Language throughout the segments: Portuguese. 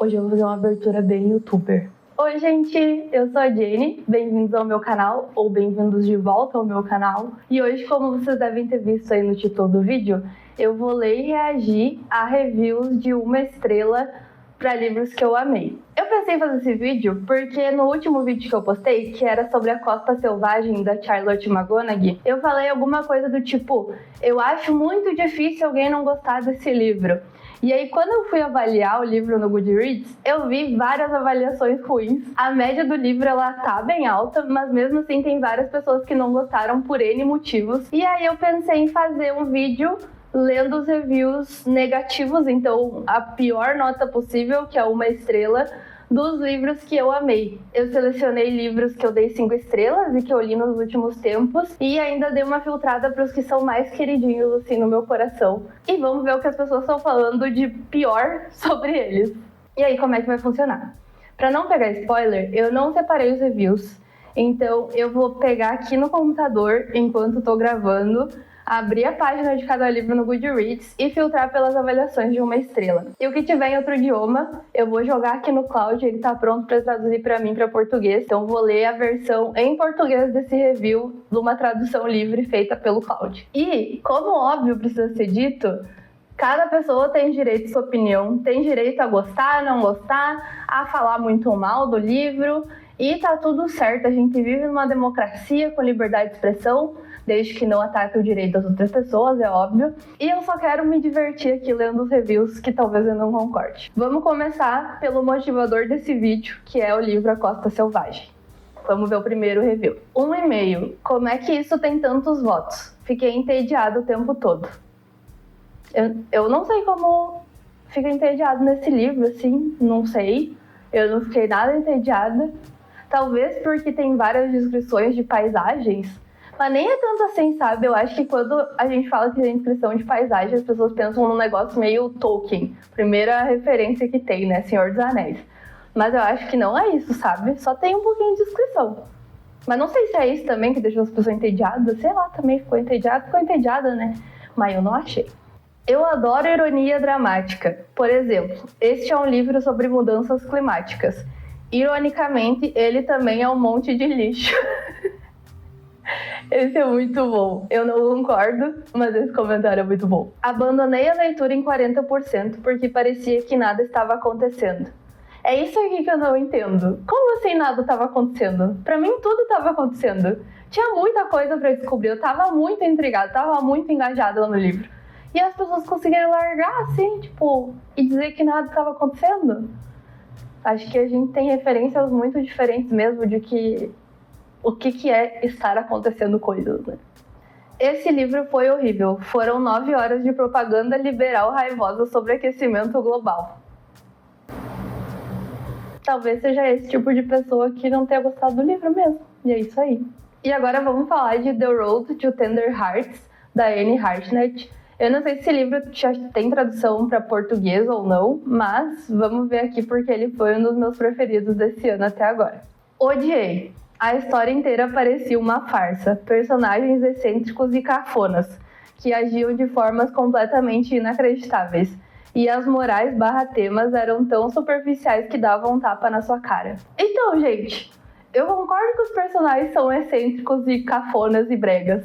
Hoje eu vou fazer uma abertura bem youtuber. Oi gente, eu sou a Jenny, bem-vindos ao meu canal, ou bem-vindos de volta ao meu canal. E hoje, como vocês devem ter visto aí no título do vídeo, eu vou ler e reagir a reviews de 1 estrela para livros que eu amei. Eu pensei em fazer esse vídeo porque no último vídeo que eu postei, que era sobre A Costa Selvagem, da Charlotte McGonaghy, eu falei alguma coisa do tipo, eu acho muito difícil alguém não gostar desse livro. E aí, quando eu fui avaliar o livro no Goodreads, eu vi várias avaliações ruins. A média do livro, ela tá bem alta, mas mesmo assim tem várias pessoas que não gostaram por N motivos. E aí eu pensei em fazer um vídeo lendo os reviews negativos, então a pior nota possível, que é 1 estrela, dos livros que eu amei. Eu selecionei livros que eu dei 5 estrelas e que eu li nos últimos tempos e ainda dei uma filtrada para os que são mais queridinhos assim no meu coração. E vamos ver o que as pessoas estão falando de pior sobre eles. E aí, como é que vai funcionar? Para não pegar spoiler, eu não separei os reviews. Então eu vou pegar aqui no computador enquanto estou gravando, abrir a página de cada livro no Goodreads e filtrar pelas avaliações de 1 estrela. E o que tiver em outro idioma, eu vou jogar aqui no Cloud, ele tá pronto para traduzir para mim para português. Então vou ler a versão em português desse review de uma tradução livre feita pelo Cloud. E, como óbvio precisa ser dito, cada pessoa tem direito à sua opinião, tem direito a gostar, não gostar, a falar muito mal do livro, e tá tudo certo, a gente vive numa democracia com liberdade de expressão, desde que não ataque o direito das outras pessoas, é óbvio. E eu só quero me divertir aqui lendo os reviews que talvez eu não concorde. Vamos começar pelo motivador desse vídeo, que é o livro A Costa Selvagem. Vamos ver o primeiro review. 1,5. Como é que isso tem tantos votos? Fiquei entediado o tempo todo. Eu não sei como fica entediado nesse livro, assim, não sei. Eu não fiquei nada entediada. Talvez porque tem várias descrições de paisagens, mas nem é tanto assim, sabe? Eu acho que quando a gente fala que tem descrição de paisagem, as pessoas pensam num negócio meio Tolkien. Primeira referência que tem, né? Senhor dos Anéis. Mas eu acho que não é isso, sabe? Só tem um pouquinho de descrição. Mas não sei se é isso também que deixou as pessoas entediadas. Sei lá, também ficou entediada, né? Mas eu não achei. Eu adoro ironia dramática. Por exemplo, este é um livro sobre mudanças climáticas. Ironicamente, ele também é um monte de lixo. Esse é muito bom. Eu não concordo, mas esse comentário é muito bom. Abandonei a leitura em 40% porque parecia que nada estava acontecendo. É isso aqui que eu não entendo. Como assim nada estava acontecendo? Pra mim tudo estava acontecendo. Tinha muita coisa pra descobrir. Eu tava muito intrigada, tava muito engajada no livro. E as pessoas conseguiram largar assim, tipo, e dizer que nada estava acontecendo. Acho que a gente tem referências muito diferentes mesmo de que o que é estar acontecendo coisas, né? Esse livro foi horrível. Foram 9 horas de propaganda liberal raivosa sobre aquecimento global. Talvez seja esse tipo de pessoa que não tenha gostado do livro mesmo. E é isso aí. E agora vamos falar de The Road to Tender Hearts, da Anne Hartnett. Eu não sei se esse livro já tem tradução para português ou não, mas vamos ver aqui porque ele foi um dos meus preferidos desse ano até agora. Odiei. A história inteira parecia uma farsa, personagens excêntricos e cafonas, que agiam de formas completamente inacreditáveis, e as morais / temas eram tão superficiais que davam um tapa na sua cara. Então, gente, eu concordo que os personagens são excêntricos e cafonas e bregas,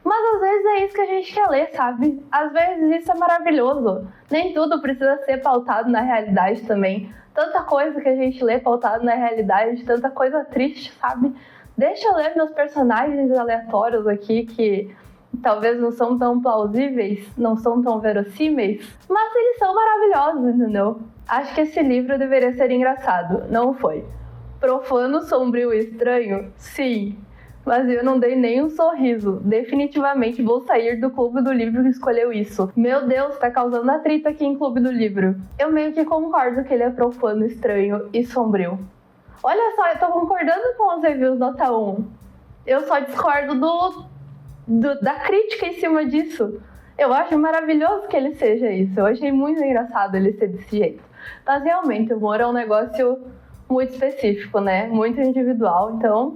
mas às vezes é isso que a gente quer ler, sabe? Às vezes isso é maravilhoso. Nem tudo precisa ser pautado na realidade também. Tanta coisa que a gente lê pautado na realidade, tanta coisa triste, sabe? Deixa eu ler meus personagens aleatórios aqui que talvez não são tão plausíveis, não são tão verossímeis, mas eles são maravilhosos, entendeu? Acho que esse livro deveria ser engraçado, não foi. Profano, sombrio e estranho? Sim. Mas eu não dei nem um sorriso. Definitivamente vou sair do Clube do Livro que escolheu isso. Meu Deus, tá causando atrito aqui em Clube do Livro. Eu meio que concordo que ele é profano, estranho e sombrio. Olha só, eu tô concordando com os reviews nota 1. Eu só discordo da crítica em cima disso. Eu acho maravilhoso que ele seja isso. Eu achei muito engraçado ele ser desse jeito. Mas realmente, o humor é um negócio muito específico, né? Muito individual, então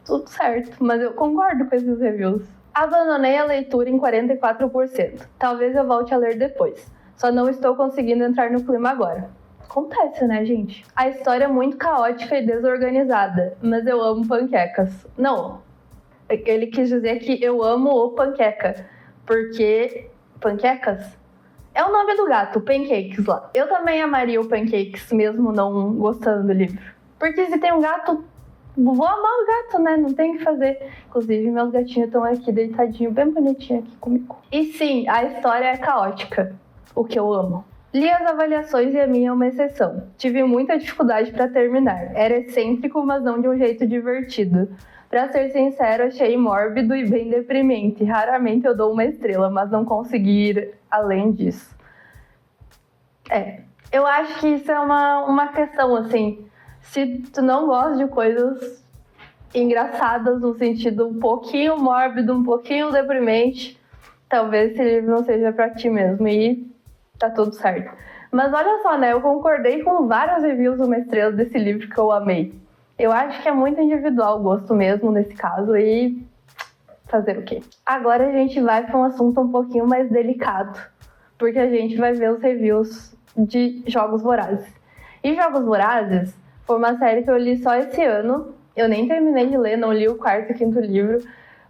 tudo certo, mas eu concordo com esses reviews. Abandonei a leitura em 44%. Talvez eu volte a ler depois. Só não estou conseguindo entrar no clima agora. Acontece, né, gente? A história é muito caótica e desorganizada, mas eu amo panquecas. Não, ele quis dizer que eu amo o panqueca, porque panquecas é o nome do gato, Pancakes lá. Eu também amaria o Pancakes, mesmo não gostando do livro. Porque se tem um gato, vou amar o gato, né? Não tem o que fazer. Inclusive, meus gatinhos estão aqui deitadinhos, bem bonitinhos aqui comigo. E sim, a história é caótica, o que eu amo. Li as avaliações e a minha é uma exceção. Tive muita dificuldade para terminar. Era excêntrico, mas não de um jeito divertido. Pra ser sincero, achei mórbido e bem deprimente. Raramente eu dou uma estrela, mas não consegui ir além disso. Eu acho que isso é uma questão, assim. Se tu não gosta de coisas engraçadas, no sentido um pouquinho mórbido, um pouquinho deprimente, talvez esse livro não seja pra ti mesmo. E tá tudo certo. Mas olha só, né? Eu concordei com várias reviews de uma estrela desse livro que eu amei. Eu acho que é muito individual o gosto mesmo nesse caso e fazer o quê? Agora a gente vai para um assunto um pouquinho mais delicado, porque a gente vai ver os reviews de Jogos Vorazes. E Jogos Vorazes foi uma série que eu li só esse ano. Eu nem terminei de ler, não li o 4º e 5º livro,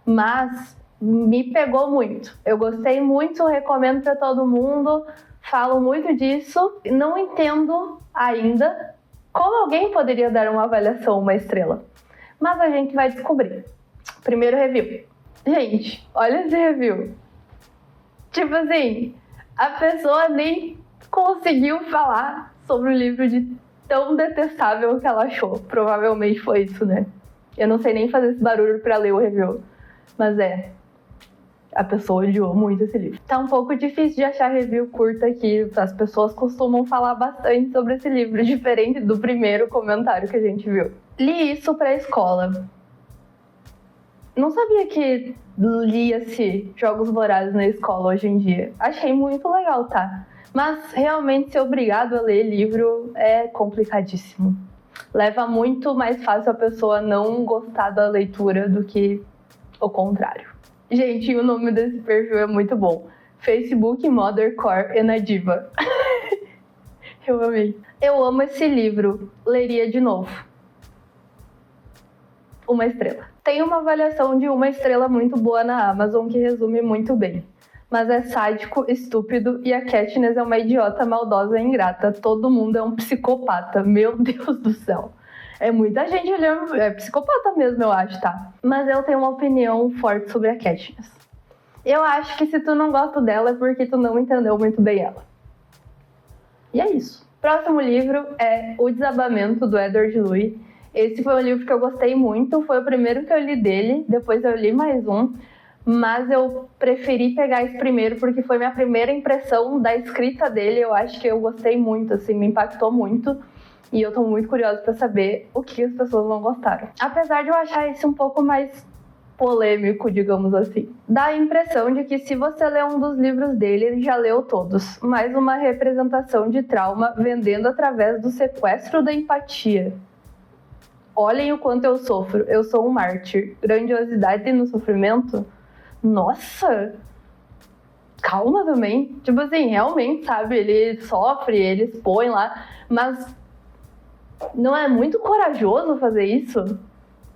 mas me pegou muito. Eu gostei muito, recomendo para todo mundo, falo muito disso. Não entendo ainda como alguém poderia dar uma avaliação, uma estrela? Mas a gente vai descobrir. Primeiro review. Gente, olha esse review. Tipo assim, a pessoa nem conseguiu falar sobre o livro de tão detestável que ela achou. Provavelmente foi isso, né? Eu não sei nem fazer esse barulho pra ler o review. Mas a pessoa odiou muito esse livro. Tá um pouco difícil de achar review curta aqui. As pessoas costumam falar bastante sobre esse livro, diferente do primeiro comentário que a gente viu. Li isso pra escola. Não sabia que lia-se Jogos Vorazes na escola hoje em dia. Achei muito legal, tá? Mas realmente ser obrigado a ler livro é complicadíssimo. Leva muito mais fácil a pessoa não gostar da leitura do que o contrário. Gente, o nome desse perfil é muito bom. Facebook Mothercore Enadiva. Eu amei. Eu amo esse livro. Leria de novo. 1 estrela. Tem uma avaliação de 1 estrela muito boa na Amazon que resume muito bem. Mas é sádico, estúpido e a Katniss é uma idiota, maldosa e ingrata. Todo mundo é um psicopata. Meu Deus do céu. É muita gente olhando, é psicopata mesmo, eu acho, tá? Mas eu tenho uma opinião forte sobre a Katniss. Eu acho que se tu não gosta dela é porque tu não entendeu muito bem ela. E é isso. Próximo livro é O Desabamento, do Edward Louis. Esse foi um livro que eu gostei muito, foi o primeiro que eu li dele, depois eu li mais um. Mas eu preferi pegar esse primeiro porque foi minha primeira impressão da escrita dele. Eu acho que eu gostei muito, assim, me impactou muito. E eu tô muito curiosa pra saber o que as pessoas não gostaram. Apesar de eu achar esse um pouco mais polêmico, digamos assim. Dá a impressão de que se você ler um dos livros dele, ele já leu todos. Mais uma representação de trauma vendendo através do sequestro da empatia. Olhem o quanto eu sofro. Eu sou um mártir. Grandiosidade no sofrimento? Nossa! Calma também. Tipo assim, realmente, sabe? Ele sofre, ele expõe lá. Mas não é muito corajoso fazer isso?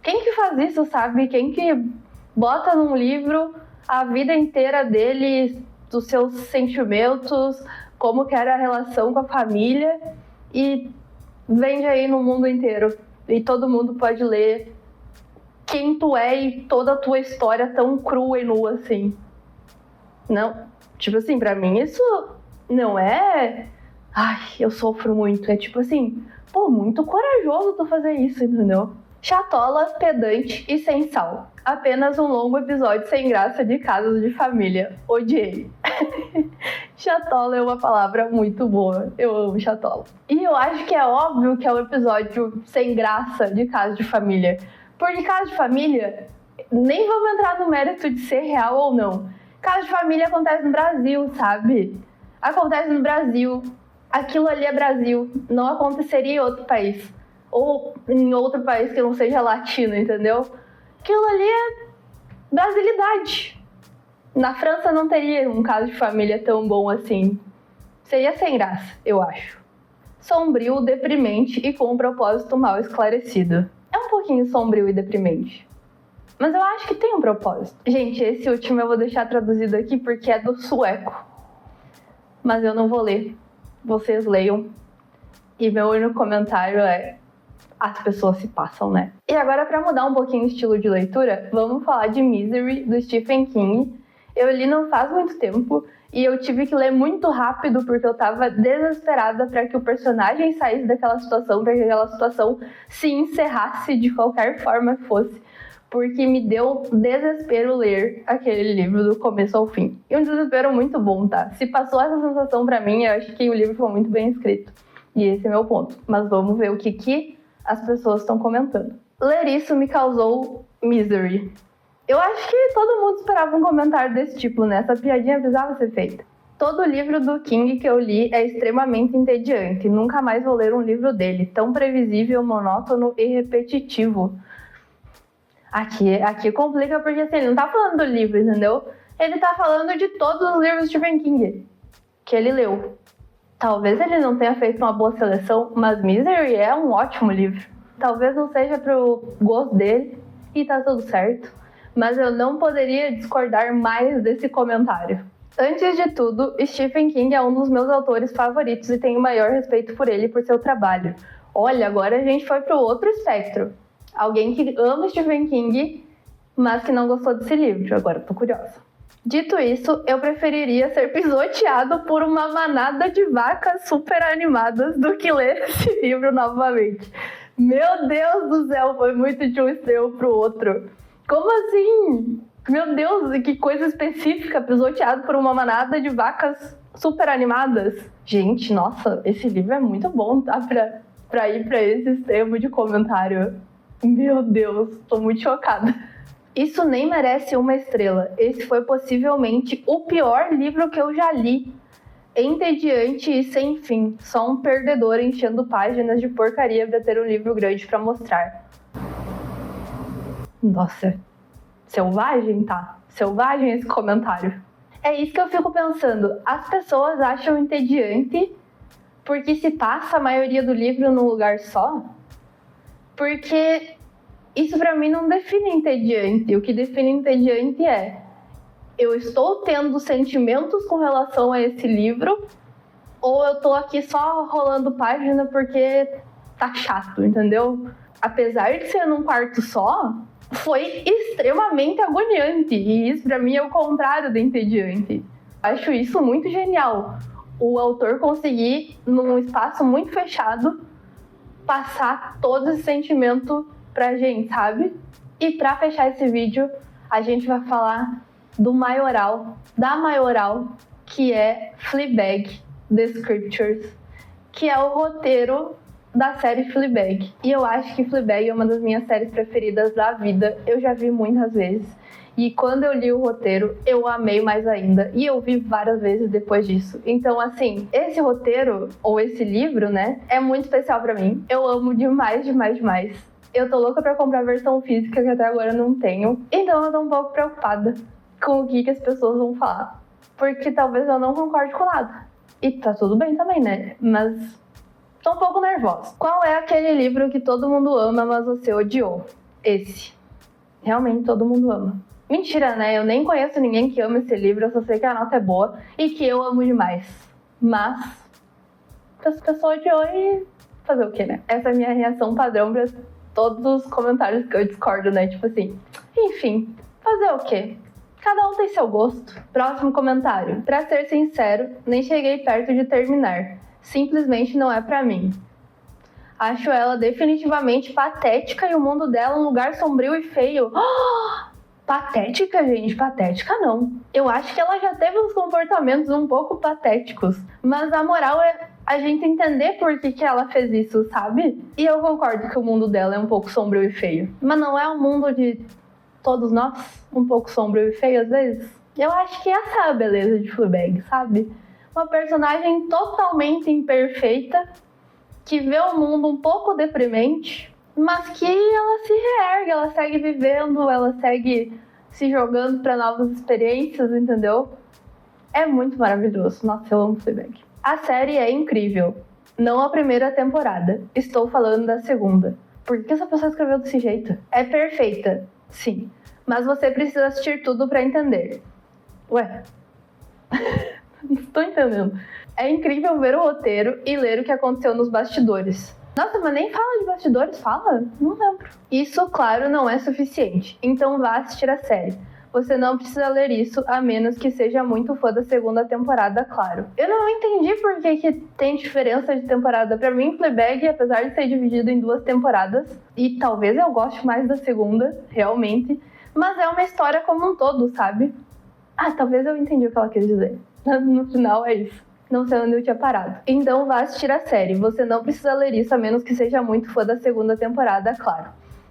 Quem que faz isso, sabe? Quem que bota num livro a vida inteira dele, dos seus sentimentos, como que era a relação com a família e vende aí no mundo inteiro. E todo mundo pode ler quem tu é e toda a tua história tão crua e nua assim. Não, tipo assim, pra mim isso não é... Ai, eu sofro muito. É tipo assim, pô, muito corajoso tu fazer isso, entendeu? Chatola, pedante e sem sal. Apenas um longo episódio sem graça de casos de família. Odiei. Chatola é uma palavra muito boa. Eu amo chatola. E eu acho que é óbvio que é um episódio sem graça de casos de família. Porque caso de família, nem vamos entrar no mérito de ser real ou não. Caso de família acontece no Brasil, sabe? Acontece no Brasil. Aquilo ali é Brasil. Não aconteceria em outro país. Ou em outro país que não seja latino, entendeu? Aquilo ali é brasilidade. Na França não teria um caso de família tão bom assim. Seria sem graça, eu acho. sombrio, deprimente e com um propósito mal esclarecido. É um pouquinho sombrio e deprimente, mas eu acho que tem um propósito. Gente, esse último eu vou deixar traduzido aqui porque é do sueco, mas eu não vou ler. Vocês leiam. E meu único comentário é: as pessoas se passam, né? E agora, para mudar um pouquinho o estilo de leitura, vamos falar de Misery, do Stephen King. Eu li não faz muito tempo e eu tive que ler muito rápido porque eu tava desesperada para que o personagem saísse daquela situação, para que aquela situação se encerrasse de qualquer forma que fosse, porque me deu desespero ler aquele livro do começo ao fim. E um desespero muito bom, tá? Se passou essa sensação para mim, eu acho que o livro foi muito bem escrito. E esse é meu ponto. Mas vamos ver o que as pessoas estão comentando. Ler isso me causou misery. Eu acho que todo mundo esperava um comentário desse tipo, né? Essa piadinha precisava ser feita. Todo livro do King que eu li é extremamente entediante. Nunca mais vou ler um livro dele. Tão previsível, monótono e repetitivo. Aqui complica porque assim, ele não tá falando do livro, entendeu? Ele tá falando de todos os livros de Stephen King que ele leu. Talvez ele não tenha feito uma boa seleção, mas Misery é um ótimo livro. Talvez não seja pro gosto dele e tá tudo certo, mas eu não poderia discordar mais desse comentário. Antes de tudo, Stephen King é um dos meus autores favoritos e tenho o maior respeito por ele e por seu trabalho. Olha, agora a gente foi pro outro espectro. Alguém que ama Stephen King, mas que não gostou desse livro. Agora eu tô curiosa. Dito isso, eu preferiria ser pisoteado por uma manada de vacas super animadas do que ler esse livro novamente. Meu Deus do céu, foi muito de um extremo pro outro. Como assim? Meu Deus, que coisa específica, pisoteado por uma manada de vacas super animadas. Gente, nossa, esse livro é muito bom, tá? Pra ir pra esse extremo de comentário. Meu Deus, tô muito chocada. Isso nem merece uma estrela. Esse foi possivelmente o pior livro que eu já li. Entediante e sem fim. Só um perdedor enchendo páginas de porcaria pra ter um livro grande pra mostrar. Nossa, selvagem, tá? Selvagem esse comentário. É isso que eu fico pensando. As pessoas acham entediante porque se passa a maioria do livro num lugar só? Porque isso pra mim não define entediante. O que define entediante é: eu estou tendo sentimentos com relação a esse livro, ou eu tô aqui só rolando página porque tá chato, entendeu? Apesar de ser num quarto só, foi extremamente agoniante. E isso pra mim é o contrário de entediante. Acho isso muito genial. O autor conseguir, num espaço muito fechado, passar todo esse sentimento pra gente, sabe? E pra fechar esse vídeo, a gente vai falar da maioral, que é Fleabag, The Scriptures, que é o roteiro da série Fleabag. E eu acho que Fleabag é uma das minhas séries preferidas da vida. Eu já vi muitas vezes. E quando eu li o roteiro, eu amei mais ainda. E eu vi várias vezes depois disso. Então, assim, esse roteiro, ou esse livro, né, é muito especial pra mim. Eu amo demais, demais, demais. Eu tô louca pra comprar a versão física, que até agora eu não tenho. Então eu tô um pouco preocupada com o que as pessoas vão falar. Porque talvez eu não concorde com nada. E tá tudo bem também, né? Mas tô um pouco nervosa. Qual é aquele livro que todo mundo ama, mas você odiou? Esse. Realmente todo mundo ama. Mentira, né? Eu nem conheço ninguém que ama esse livro, eu só sei que a nota é boa e que eu amo demais. Mas essa pessoa odiou e fazer o quê, né? Essa é a minha reação padrão pra todos os comentários que eu discordo, né? Tipo assim, enfim, fazer o quê? Cada um tem seu gosto. Próximo comentário. Pra ser sincero, nem cheguei perto de terminar. Simplesmente não é pra mim. Acho ela definitivamente patética e o mundo dela um lugar sombrio e feio. Patética, gente? Patética não. Eu acho que ela já teve uns comportamentos um pouco patéticos. Mas a moral é a gente entender por que ela fez isso, sabe? E eu concordo que o mundo dela é um pouco sombrio e feio. Mas não é um mundo de todos nós um pouco sombrio e feio às vezes? Eu acho que essa é a beleza de Fleabag, sabe? Uma personagem totalmente imperfeita, que vê o mundo um pouco deprimente, mas que ela se reergue, ela segue vivendo, ela segue se jogando para novas experiências, entendeu? É muito maravilhoso. Nossa, eu amo Fleabag. A série é incrível. Não a primeira temporada. Estou falando da segunda. Por que essa pessoa escreveu desse jeito? É perfeita, sim. Mas você precisa assistir tudo pra entender. Ué? Não estou entendendo. É incrível ver o roteiro e ler o que aconteceu nos bastidores. Nossa, mas nem fala de bastidores, fala? Não lembro. Isso, claro, não é suficiente. Então vá assistir a série. Você não precisa ler isso, a menos que seja muito fã da segunda temporada, claro. Eu não entendi por que tem diferença de temporada. Pra mim, Fleabag, apesar de ser dividido em 2 temporadas, e talvez eu goste mais da segunda, realmente, mas é uma história como um todo, sabe? Ah, talvez eu entendi o que ela quis dizer. No final é isso. Não sei onde eu tinha parado. Então vá assistir a série. Você não precisa ler isso, a menos que seja muito fã da segunda temporada, claro.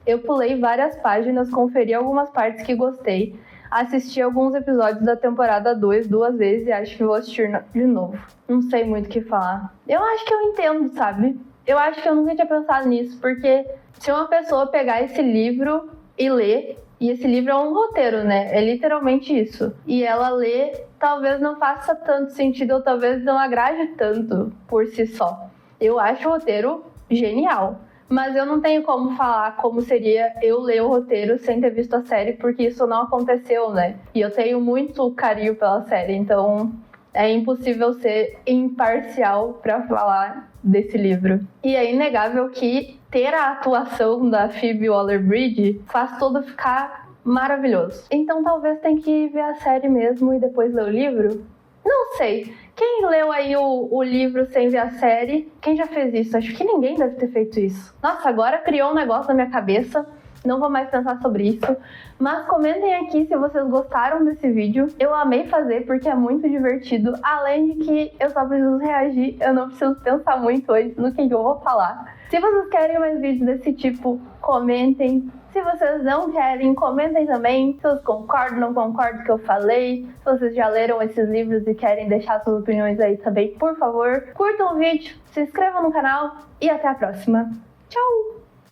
Eu pulei várias páginas, conferi algumas partes que gostei, assisti alguns episódios da temporada 2 2 vezes e acho que vou assistir de novo. Não sei muito o que falar. Eu acho que eu entendo, sabe? Eu acho que eu nunca tinha pensado nisso, porque se uma pessoa pegar esse livro e ler, e esse livro é um roteiro, né? É literalmente isso. E ela lê, talvez não faça tanto sentido, ou talvez não agrade tanto por si só. Eu acho o roteiro genial. Mas eu não tenho como falar como seria eu ler o roteiro sem ter visto a série, porque isso não aconteceu, né? E eu tenho muito carinho pela série, então é impossível ser imparcial para falar desse livro. E é inegável que ter a atuação da Phoebe Waller-Bridge faz tudo ficar maravilhoso. Então talvez tenha que ver a série mesmo e depois ler o livro? Não sei. Quem leu aí o livro sem ver a série? Quem já fez isso? Acho que ninguém deve ter feito isso. Nossa, agora criou um negócio na minha cabeça. Não vou mais pensar sobre isso. Mas comentem aqui se vocês gostaram desse vídeo. Eu amei fazer porque é muito divertido. Além de que eu só preciso reagir. Eu não preciso pensar muito hoje no que eu vou falar. Se vocês querem mais vídeos desse tipo, comentem. Se vocês não querem, comentem também. Se vocês concordam, não concordam com o que eu falei. Se vocês já leram esses livros e querem deixar suas opiniões aí também, por favor, curtam o vídeo, se inscrevam no canal e até a próxima. Tchau!